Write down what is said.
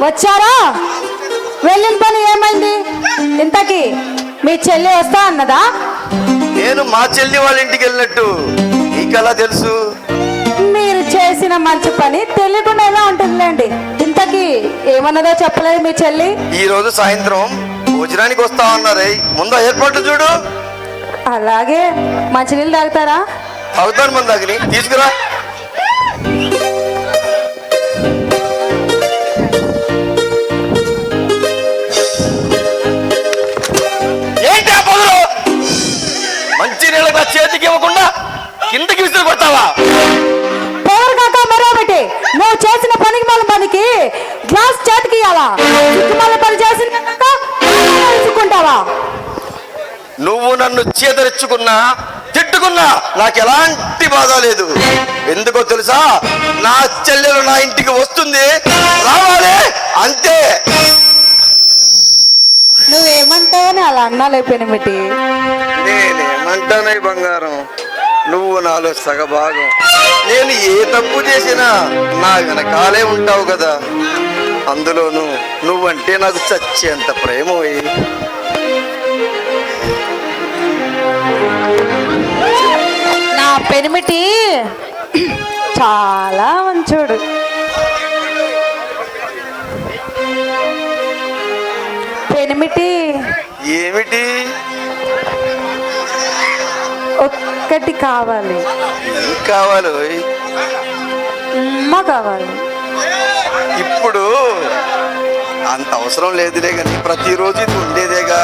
వచ్చారా? వెళ్ళిన పని ఏమైంది? ఇంతకీ మీ చెల్లి వస్తా అన్నదా? నేను మా చెల్లి వాళ్ళ ఇంటికి వెళ్ళినట్టు నీకెలా తెలుసు? మీరు చేసిన మంచి పని తెలియకుండా ఎలా ఉంటుందిలేండి. ఇంతకీ ఏమన్నదో చెప్పలేదు మీ చెల్లి? ఈ రోజు సాయంత్రం భోజనానికి వస్తా అన్నారే, ముందు ఏర్పాట్లు చూడు. అలాగే. మంచినీళ్ళు తాగుతారా? అవుతాను మన దగ్గర తీసుకురా. ఏంటి ఆ పొగరు? మంచి నీళ్ళగా చేతికి ఇవ్వకుండా కిందకి విసిరి కొడతావా? పవర్ కాక మరోబెట్టి నువ్వు చేసిన పనికి మన పనికి గ్లాస్ చేతికి ఇవ్వాలా? మళ్ళీ పని చేసుకుంటావా? నువ్వు నన్ను చేదరించుకున్నా తిట్టుకున్నా నాకు ఎలాంటి బాధ లేదు. ఎందుకో తెలుసా? నా చెల్లెలు నా ఇంటికి వస్తుంది, రావాలి అంతే. నువ్వేమంటావని అలా అన్నాలేపోయినమిటి. నేనేమంటానే బంగారం, నువ్వు నాలో సగభాగం. నేను ఏ తప్పు చేసినా నా వెనకాలే ఉంటావు కదా. అందులోనూ నువ్వంటే నాకు చచ్చేంత ప్రేమ. నా పెనిమిటి చాలా మంచోడు. పెనిమిటి ఏమిటి? ఒక్కటి కావాలి. ఏం కావాలి? అమ్మ కావాలి. ఇప్పుడు అంత అవసరం లేదులే, కానీ ప్రతిరోజు ఇది ఉండేదేగా.